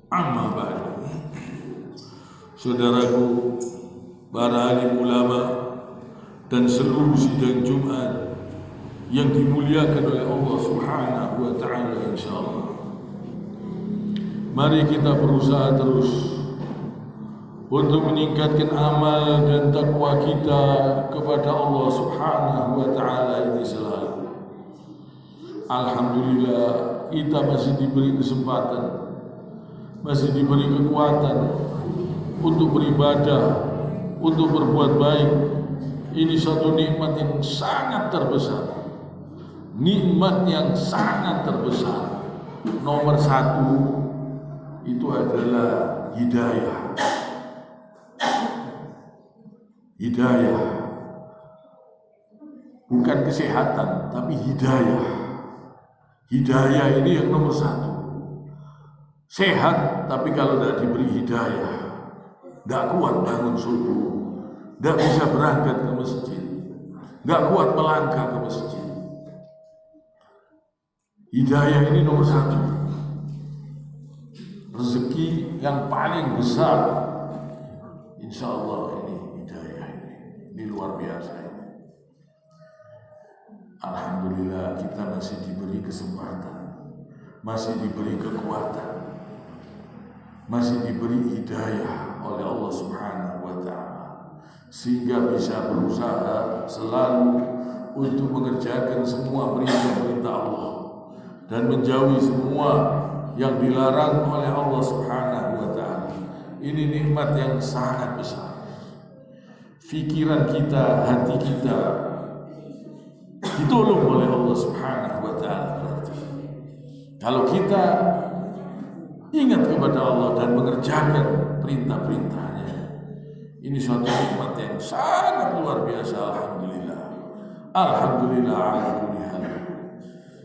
Amma ba'du. Saudaraku, para alim ulama dan seluruh sidang Jumat yang dimuliakan oleh Allah Subhanahu wa taala, insyaallah. Mari kita berusaha terus untuk meningkatkan amal dan takwa kita kepada Allah Subhanahu wa taala ini selalu. Alhamdulillah, kita masih diberi kesempatan, masih diberi kekuatan untuk beribadah, untuk berbuat baik. Ini suatu nikmat yang sangat terbesar, nikmat yang sangat terbesar. Nomor satu itu adalah hidayah. Hidayah, bukan kesehatan, tapi hidayah. Hidayah ini yang nomor satu. Sehat, tapi kalau tidak diberi hidayah, tidak kuat bangun subuh, tidak bisa berangkat ke masjid, tidak kuat melangkah ke masjid. Hidayah ini nomor satu. Rezeki yang paling besar, insya Allah ini hidayah ini luar biasa ini. Alhamdulillah, kita masih diberi kesempatan, masih diberi kekuatan, masih diberi hidayah oleh Allah Subhanahu wa ta'ala, sehingga bisa berusaha selalu untuk mengerjakan semua perintah-perintah Allah dan menjauhi semua yang dilarang oleh Allah Subhanahu wa ta'ala. Ini nikmat yang sangat besar. Pikiran kita, hati kita ditolong oleh Allah Subhanahu wa ta'ala. Berarti kalau kita ingat kepada Allah dan mengerjakan perintah-perintahnya, ini suatu nikmat yang sangat luar biasa. Alhamdulillah, alhamdulillah ala kulli hal.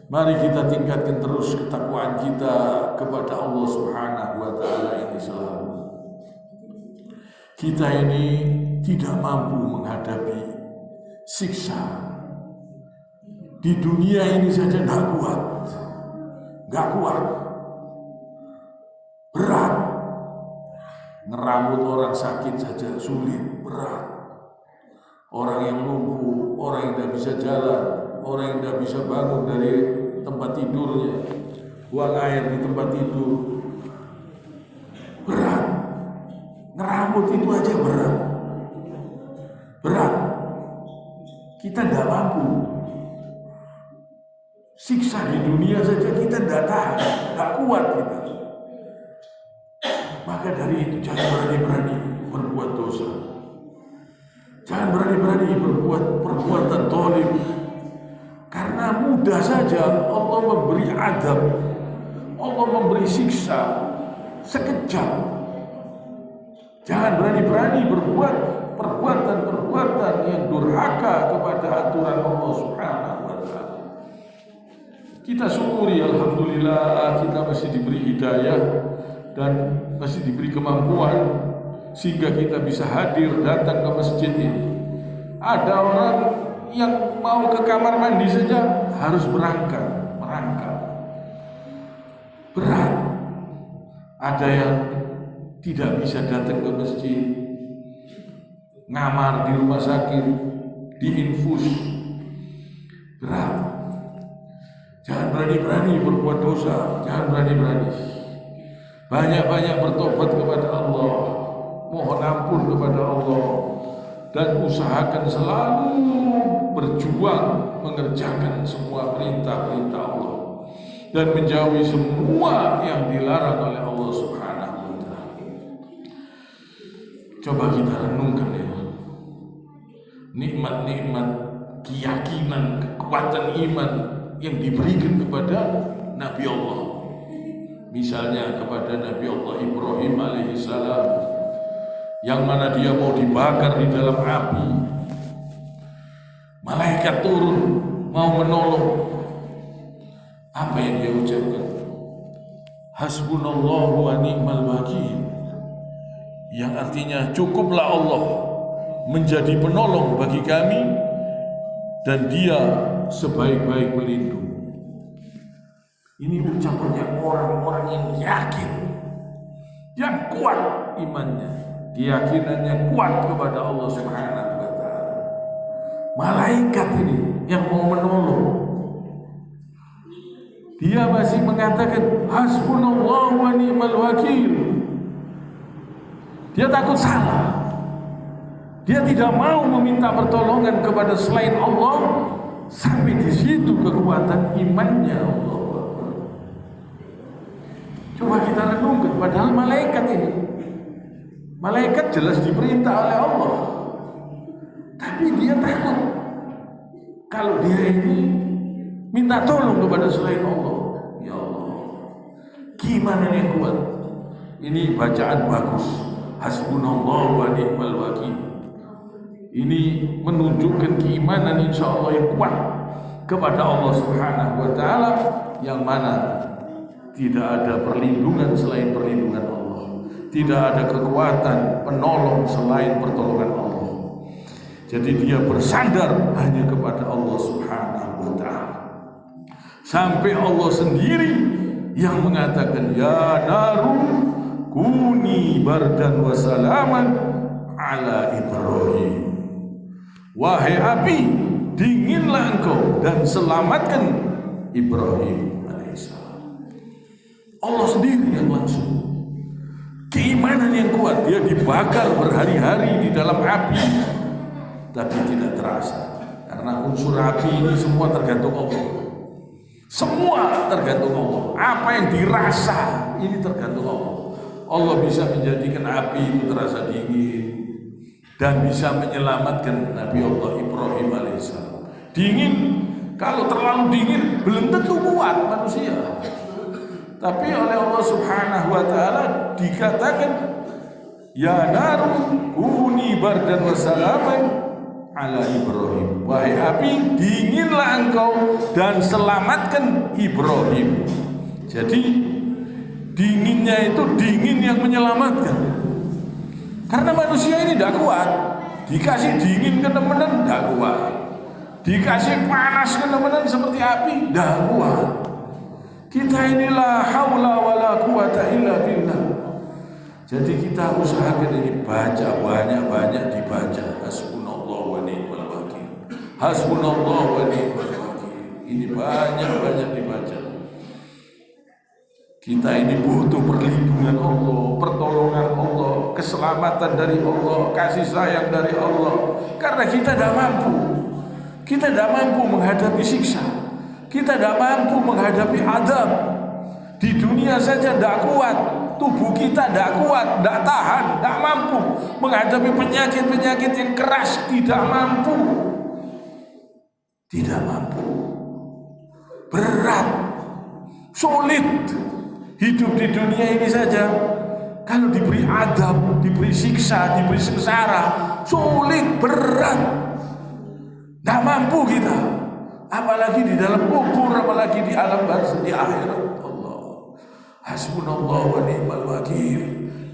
Mari kita tingkatkan terus ketakwaan kita kepada Allah Subhanahu wa ta'ala ini selalu. Kita ini tidak mampu menghadapi siksa di dunia ini saja, tidak kuat, berat. Ngeramut orang sakit saja sulit, berat. Orang yang lumpuh, orang yang tidak bisa jalan, orang yang tidak bisa bangun dari tempat tidurnya, buang air di tempat tidur, berat. Ngeramut itu aja berat. Kita tidak mampu. Siksa di dunia saja kita tidak tahan, tidak kuat kita. Maka dari itu jangan berani-berani berbuat dosa, jangan berani-berani berbuat perbuatan zalim, karena mudah saja Allah memberi adab, Allah memberi siksa sekejap. Jangan berani-berani berbuat perbuatan-perbuatan yang durhaka kepada aturan Allah Subhanahu wa ta'ala. Kita syukuri, alhamdulillah, kita masih diberi hidayah dan masih diberi kemampuan sehingga kita bisa hadir datang ke masjid ini. Ada orang yang mau ke kamar mandi saja harus merangkak. Berat. Ada yang tidak bisa datang ke masjid, ngamar di rumah sakit, diinfus, berat. Jangan berani-berani berbuat dosa, jangan berani-berani. Banyak-banyak bertobat kepada Allah, mohon ampun kepada Allah, dan usahakan selalu berjuang mengerjakan semua perintah-perintah Allah dan menjauhi semua yang dilarang oleh Allah Subhanahu wa ta'ala. Coba kita renungkan ya, nikmat-nikmat keyakinan, kekuatan iman yang diberikan kepada Nabi Allah. Misalnya kepada Nabi Allah Ibrahim alaihissalam, yang mana dia mau dibakar di dalam api, malaikat turun mau menolong. Apa yang dia ucapkan? Hasbunallahu wa ni'mal wakil, yang artinya cukuplah Allah menjadi penolong bagi kami dan dia sebaik-baik pelindung. Ini ucapannya orang-orang yang yakin yang kuat imannya, keyakinannya kuat kepada Allah Subhanahu wa taala. Malaikat ini yang mau menolong, dia masih mengatakan hasbunallahu wa ni'mal wakil. Dia takut salah. Dia tidak mau meminta pertolongan kepada selain Allah. Sampai di situ kekuatan imannya. Allah. Coba kita renungkan, padahal malaikat ini, malaikat jelas diperintah oleh Allah, tapi dia takut kalau dia ini minta tolong kepada selain Allah. Ya Allah, gimana yang kuat? Ini bacaan bagus, hasbunallahu wa ni'mal wakil. Ini menunjukkan keimanan insya Allah yang kuat kepada Allah Subhanahu wa taala, yang mana tidak ada perlindungan selain perlindungan Allah, tidak ada kekuatan penolong selain pertolongan Allah. Jadi dia bersandar hanya kepada Allah Subhanahu wa taala. Sampai Allah sendiri yang mengatakan, ya naru kuni bardan wa salaman ala Ibrahim. Wahai api, dinginlah engkau dan selamatkan Ibrahim alaihissalam. Allah sendiri yang langsung. Keimanan yang kuat, dia dibakar berhari-hari di dalam api, tapi tidak terasa. Karena unsur api ini semua tergantung Allah. Semua tergantung Allah. Apa yang dirasa ini tergantung Allah. Allah bisa menjadikan api itu terasa dingin dan bisa menyelamatkan Nabi Allah Ibrahim alaihissalam. Dingin, kalau terlalu dingin belum tentu kuat manusia. Tapi oleh Allah Subhanahu wa taala dikatakan, ya naru kuni bardan wa salaman ala Ibrahim. Wahai api, dinginlah engkau dan selamatkan Ibrahim. Jadi dinginnya itu dingin yang menyelamatkan. Karena manusia ini tidak kuat. Dikasih dingin kenemenan tidak kuat, dikasih panas kenemenan seperti api tidak kuat. Kita inilah haula wala quwata illa billah. Jadi kita usahakan ini baca banyak-banyak dibaca. Hasbunallahu wa ni'mal wakil. Hasbunallahu wa ni'mal wakil. Ini banyak-banyak dibaca. Kita ini butuh perlindungan Allah, pertolongan Allah, keselamatan dari Allah, kasih sayang dari Allah. Karena kita tidak mampu. Kita tidak mampu menghadapi siksa. Kita tidak mampu menghadapi azab. Di dunia saja tidak kuat. Tubuh kita tidak kuat, tidak tahan, tidak mampu menghadapi penyakit-penyakit yang keras. Tidak mampu. Tidak mampu. Berat. Sulit. Hidup di dunia ini saja, kalau diberi adab, diberi siksa, diberi sengsara, sulit, berat, tidak mampu kita. Apalagi di dalam kubur, apalagi di alam barzakh, di akhirat. Allah, hasbunallahu wa ni'mal wakil.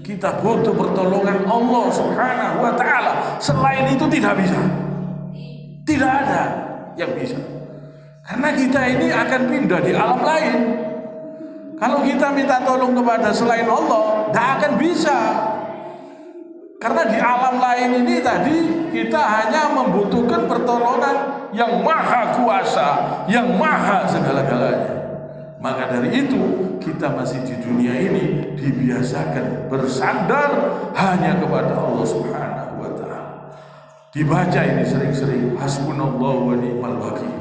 Kita butuh pertolongan Allah Subhanahu wa taala. Selain itu tidak bisa. Tidak ada yang bisa. Karena kita ini akan pindah di alam lain. Kalau kita minta tolong kepada selain Allah, tidak akan bisa. Karena di alam lain ini tadi kita hanya membutuhkan pertolongan yang maha kuasa, yang maha segala-galanya. Maka dari itu kita masih di dunia ini dibiasakan bersandar hanya kepada Allah Subhanahu wa taala. Dibaca ini sering-sering, hasbunallahu wa ni'mal wakil.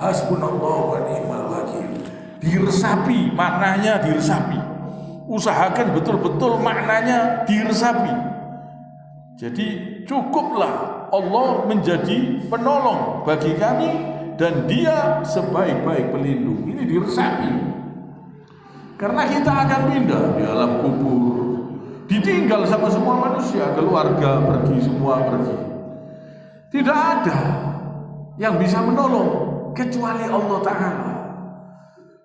Hasbunallahu wa ni'mal wakil. Diresapi, maknanya diresapi. Usahakan betul-betul maknanya diresapi. Jadi cukuplah Allah menjadi penolong bagi kami dan Dia sebaik-baik pelindung. Ini diresapi. Karena kita akan pindah di alam kubur, ditinggal sama semua manusia, keluarga pergi, semua pergi. Tidak ada yang bisa menolong kecuali Allah Ta'ala.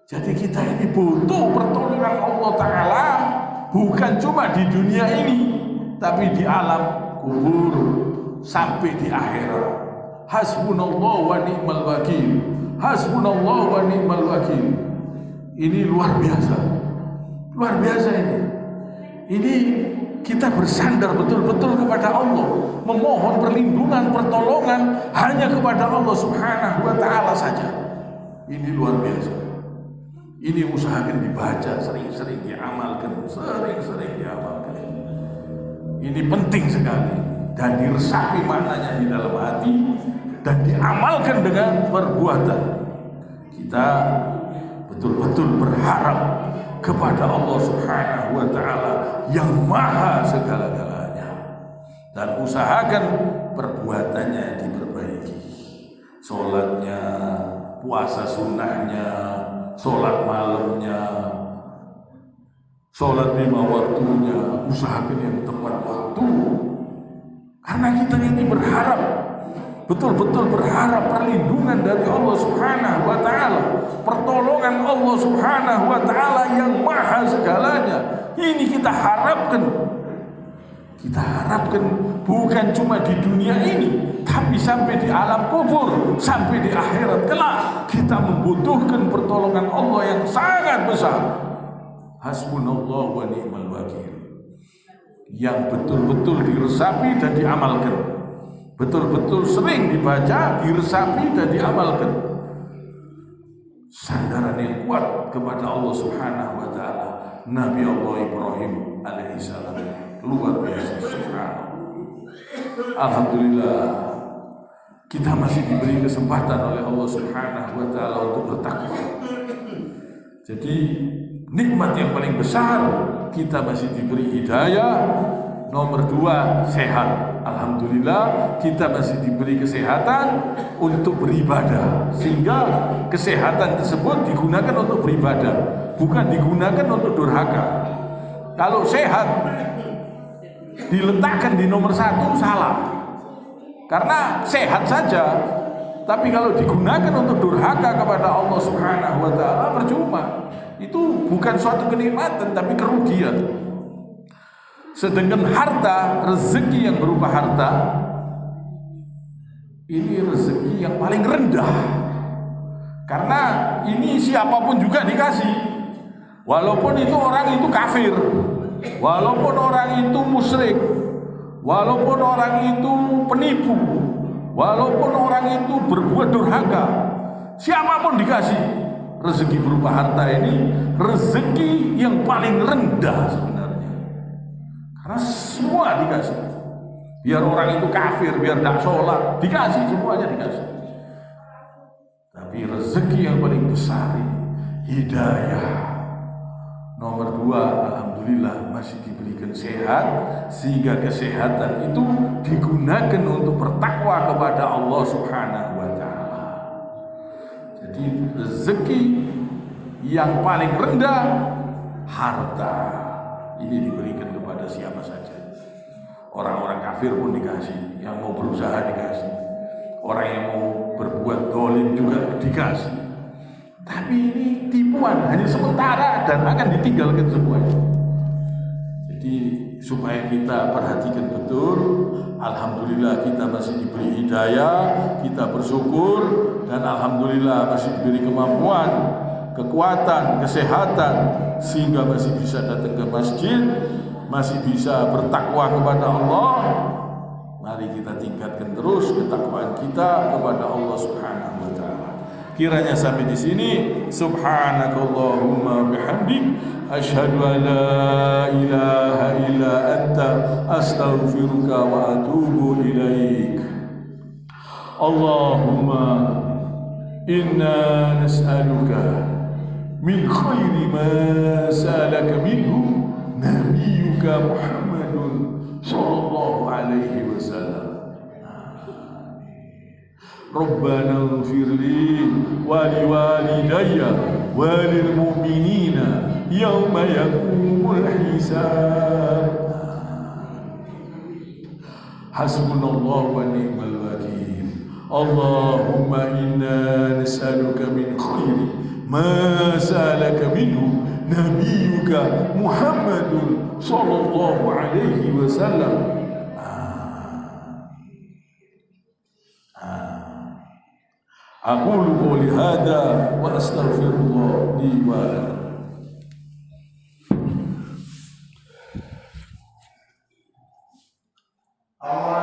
Jadi kita ini butuh pertolongan Allah Ta'ala, bukan cuma di dunia ini, tapi di alam kubur sampai di akhirat. Hasbunallahu wa ni'mal wakil. Hasbunallahu wa ni'mal wakil. Ini luar biasa. Luar biasa ini. Ini kita bersandar betul-betul kepada Allah, memohon perlindungan, pertolongan hanya kepada Allah Subhanahu wa Ta'ala saja. Ini luar biasa. Ini usahakan dibaca, sering-sering diamalkan, sering-sering diamalkan. Ini penting sekali dan diresapi maknanya di dalam hati dan diamalkan dengan perbuatan. Kita betul-betul berharap kepada Allah Subhanahu wa Ta'ala yang maha segala-galanya, dan usahakan perbuatannya diperbaiki, sholatnya, puasa sunnahnya, sholat malamnya, sholat 5 waktunya, usahakan yang tepat waktu, karena kita ini berharap, betul-betul berharap perlindungan dari Allah Subhanahu wa Ta'ala, pertolongan Allah Subhanahu wa Ta'ala yang maha segalanya. Ini kita harapkan. Kita harapkan bukan cuma di dunia ini, tapi sampai di alam kubur, sampai di akhirat kelak kita membutuhkan pertolongan Allah yang sangat besar. Hasbunallah wa ni'mal wakil, yang betul-betul diresapi dan diamalkan, betul-betul sering dibaca, diresapi dan diamalkan. Sandaran yang kuat kepada Allah Subhanahu wa Ta'ala. Nabi Allah Ibrahim alaihissalam luar biasa, subhanallah. Alhamdulillah kita masih diberi kesempatan oleh Allah Subhanahu wa Ta'ala untuk bertakwa. Jadi nikmat yang paling besar, kita masih diberi hidayah. Nomor 2, sehat. Alhamdulillah kita masih diberi kesehatan untuk beribadah, sehingga kesehatan tersebut digunakan untuk beribadah, bukan digunakan untuk durhaka. Kalau sehat diletakkan di nomor 1 salah, karena sehat saja, tapi kalau digunakan untuk durhaka kepada Allah Subhanahu wa Ta'ala percuma. Itu bukan suatu kenikmatan tapi kerugian. Sedangkan harta, rezeki yang berupa harta, ini rezeki yang paling rendah, karena ini siapapun juga dikasih, walaupun itu orang itu kafir, walaupun orang itu musyrik, walaupun orang itu penipu, walaupun orang itu berbuat durhaka, siapapun dikasih rezeki berupa harta. Ini rezeki yang paling rendah sebenarnya, karena semua dikasih. Biar orang itu kafir, biar tidak sholat, dikasih, semuanya dikasih. Tapi rezeki yang paling besar ini hidayah. Nomor 2, alhamdulillah masih diberikan sehat, sehingga kesehatan itu digunakan untuk bertakwa kepada Allah Subhanahu wa Ta'ala. Jadi rezeki yang paling rendah harta ini diberikan kepada siapa saja. Orang-orang kafir pun dikasih, yang mau berusaha dikasih, orang yang mau berbuat dolim juga dikasih. Tapi ini tipuan, hanya sementara dan akan ditinggalkan semuanya. Jadi supaya kita perhatikan betul, alhamdulillah kita masih diberi hidayah, kita bersyukur, dan alhamdulillah masih diberi kemampuan, kekuatan, kesehatan, sehingga masih bisa datang ke masjid, masih bisa bertakwa kepada Allah. Mari kita tingkatkan terus ketakwaan kita kepada Allah Subhanahu wa Ta'ala. Kiranya sampai di sini. Subhanakallahumma bihamdik, asyhadu an la ilaha illa anta, astaghfiruka wa atubu ilaik. Allahumma inna nas'aluka min khairi ma sa'alaka minhu nabiyyuka Muhammadun sallallahu alaihi wasallam. Rabbana ighfir li wa liwalidayya wa lil mu'minina yawma yaqumul hisab. Hasbunallahu wa ni'mal wakil. Allahumma inna nas'aluka min khairi ma sa'alaka minhu nabiyyuka Muhammadun sallallahu alaihi wasallam. Aqulu qouli hadza wa astaghfirullah li wa lakum. Allah